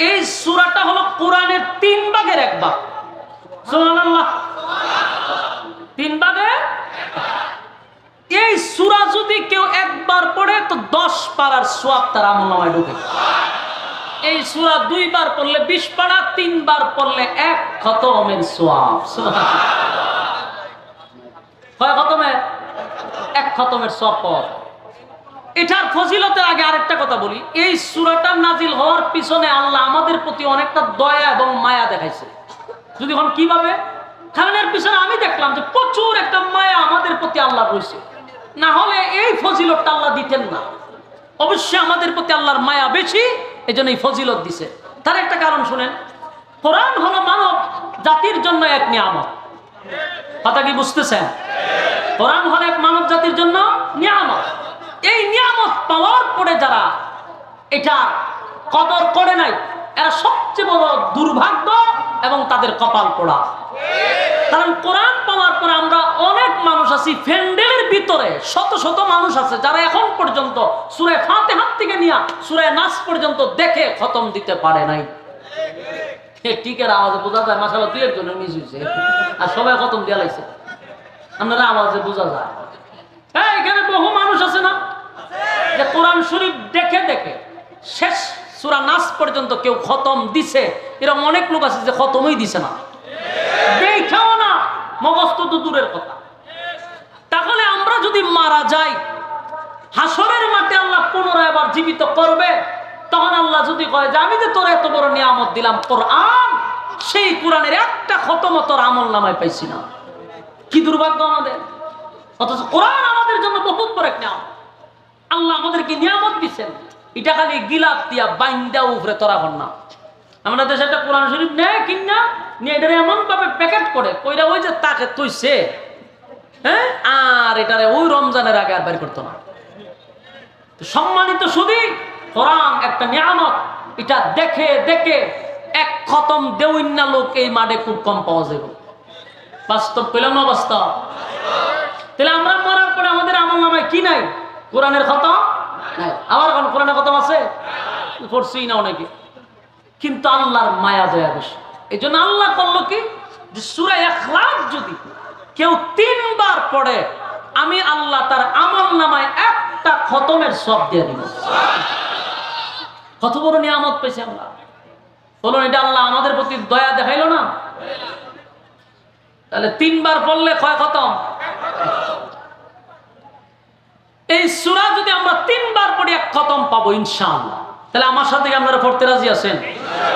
এই সূরাটা হলো কোরআনের 3 ভাগের 1 ভাগ। সুবহানাল্লাহ। 3 ভাগে এই সূরা যদি কেউ একবার পড়ে তো 10 পারার সওয়াব তার আমলনামায় ঢোকে। এই সূরা 2 বার পড়লে 20 পারা, 3 বার পড়লে 1 খতমের সওয়াব। সুবহানাল্লাহ। কয় খতমের? 1 খতমের সওয়াব পাওয়া। এটার ফজিলতের আগে আরেকটা কথা বলি। এই সূরাটা নাজিল হওয়ার পিছনে আল্লাহ আমাদের প্রতি অনেকটা দয়া এবং মায়া দেখাইছে। যদি এখন কিভাবে? কারণ এর পিছনে আমি দেখলাম যে প্রচুর একটা মায়া আমাদের প্রতি আল্লাহ রয়েছে, না হলে এই ফজিলতটা আল্লাহ দিতেন না। অবশ্যই আমাদের প্রতি আল্লাহর মায়া বেশি, এজন্য এই ফজিলত দিছে। তার একটা কারণ শুনেন, কোরআন হলো মানব জাতির জন্য এক নিয়ামত। কথা কি বুঝতেছেন? কোরআন হলো এক মানব জাতির জন্য নিয়ামত। এই নিয়ামত পাওয়ার পরে যারা এটা কদর করে নাই, এরা সবচেয়ে বড় দুর্ভাগ্য এবং তাদের কপাল পোড়া। কারণ কোরআন পাওয়ার পরে আমরা অনেক মানুষ আছি ফ্যান্ডেলের ভিতরে, শত শত মানুষ আছে যারা এখন পর্যন্ত সূরা ফাতিহা থেকে নিয়ে সূরা নাস পর্যন্ত দেখে খতম দিতে পারে নাই। টিকের আওয়াজে বোঝা যায় মাশাআল্লাহ 2 একজনের মিস হয়েছে, আর সবাই খতম দিয়ে লাইছে। আপনারা আওয়াজে বোঝা যায়। হ্যাঁ, এখানে বহু মানুষ আছে না যে কোরআন শরীফ দেখে দেখে শেষ সূরা নাস পর্যন্ত কেউ খতম দিছে। এরকম অনেক লোক আছে যে খতমই দিছে না, দেখাও না, মগজ তো দূরের কথা। তাহলে আমরা যদি মারা যাই, হাসরের মাঠে আল্লাহ পুনরায় আবার জীবিত করবে, তখন আল্লাহ যদি কয় যে আমি যে তোর এত বড় নিয়ামত দিলাম কোরআন, সেই কোরআনের একটা খতম তোর আমলনামায় পাইছি না। কি দুর্ভাগ্য আমাদের! অথচ কোরআন আমাদের জন্য বহুত বড় এক নিয়ামত। আল্লাহ আমাদেরকে নিয়ামত দিচ্ছেন, এটা খালি গিলাপ দিয়া বাইন্দা উপরে তোরা হন না। আমরা দেশে একটা কোরআন শরীফ নেয় কিনা নিয়ে এটা এমন ভাবে প্যাকেট করে কইরা ওই যে তাকে তৈছে, হ্যাঁ, আর এটারে ওই রমজানের আগে আর বের করতো না। সম্মানিত শুধু কোরআন একটা নিয়ামত, এটা দেখে দেখে 1 খতম দেউইন্না লোক এই মাঠে খুব কম পাওয়া যাবে। বাস্তব পেলাম না? বাস্তব। তাহলে আমরা মরার পরে আমাদের আমলনামায় কি নাই? কোরআনের খতম নাই। আবার কোন কোরআনের খতম আছে? পড়ছি না অনেকে, কিন্তু আল্লাহর মায়া দয়া বেশি। এই জন্য আল্লাহ করলো কি, যে সূরা ইখলাস যদি কেউ 3 বার পড়ে, আমি আল্লাহ তার আমলনামায় 1টা খতমের সওয়াব দিয়ে দিব। কত বড় নিয়ামত পেয়েছে আমরা! বলুন, এটা আল্লাহ আমাদের প্রতি দয়া দেখাইলো না? তাহলে 3 বার পড়লে কয় খতম? এই সূরা যদি আমরা 3 বার পড়ি 1 খতম পাবো ইনশাআল্লাহ। তাহলে আমার সাথে আপনারা পড়তে রাজি আছেন?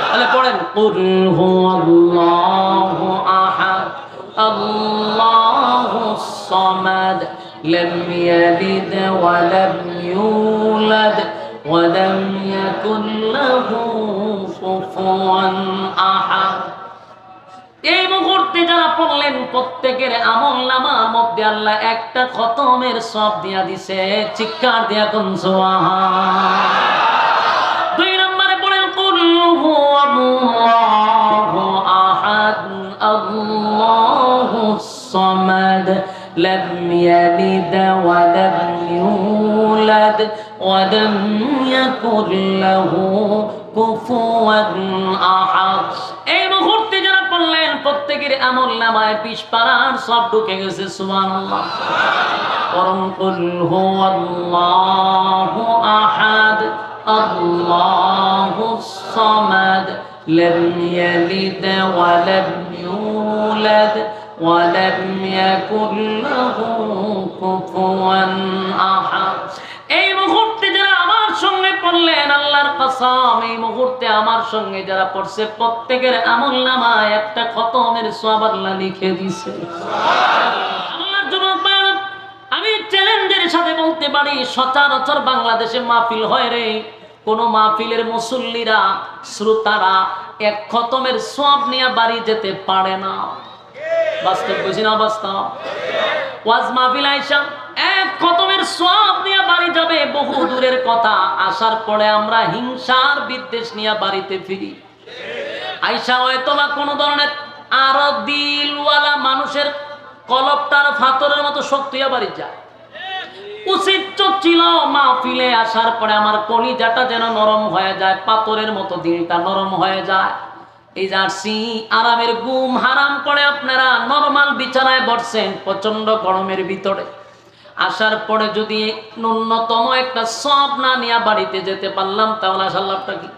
তাহলে পড়েন, কুল হুয়াল্লাহু আহাদ আল্লাহুস সামাদ লাম ইয়ালিদ ওয়া লাম ইউলাদ ওয়া লাম ইয়াকুল লাহু কুফুয়ান আহাদ। এই মুহূর্তে যারা পড়লেন প্রত্যেকের আমলনামার মধ্যে আল্লাহ 1টা খতমের সওয়াব দিয়া দিছে। চিৎকার দিয়া কোন সুবহান। 2 নম্বরে পড়েন, কুল হুয়াল্লাহু আহাদ আল্লাহুস সামাদ লাম ইয়ালিদ ওয়া লাম ইউলাদ ওয়া লাম ইয়াকুল লাহু কুফুয়ান আহাদ। এই মুহূর্তে যারা পড়লেন প্রত্যেকের আমলনামায় 20 পারার সব ঢুকে গেছে। সুবহানাল্লাহ। পরম কুল হুয়াল্লাহু আহাদ আল্লাহুস সামাদ লাম ইয়ালিদ ওয়া লাম ইউলাদ ওয়া লাম ইয়াকুল লাহু কুফুয়ান আহাদ। এই মুহূর্তে যারা আমার সঙ্গে পড়লেন, আল্লাহর কসম, এই মুহূর্তে আমার সঙ্গে যারা পড়ছে প্রত্যেকের আমলনামায় 1টা খতমের সওয়াব আল্লাহ লিখে দিয়েছে। আল্লাহর জন্য আমি চ্যালেঞ্জের সাথে বলতে পারি, সচরাচর বাংলাদেশে মাহফিল হয় রে, কোন মাহফিলের মুসল্লিরা, শ্রোতারা 1 খতমের সওয়াব নিয়ে বাড়ি যেতে পারে না। বাস্তব বুঝি না? বাস্তব। ওয়াজ মাহফিল আইসা 1 খতমের সওয়াব নিয়ে বাড়ি যাবে বহু দূরের কথা। আসার পরে আমরা হিংসার বিদ্বেষ নিয়ে বাড়িতে ফিরি। আইসা হয়তো বা কোনো ধরনের আরো দিলওয়ালা মানুষের কলবটার ফাতরের মতো শক্ত হইয়া বাড়ি যায়। উচিত তো ছিল মাহফিলে আসার পরে আমার কলিজাটা যেন নরম হয়ে যায়, পাথরের মতো দিলটা নরম হয়ে যায়। এই জার্সি আরামের ঘুম হারাম করে আপনারা নরমাল বিছানায় বসছেন প্রচন্ড গরমের ভিতরে। আসার পরে যদি ন্যূনতম একটা সব না নিয়ে বাড়িতে যেতে পারলাম তাহলে আসার লাভটা কি?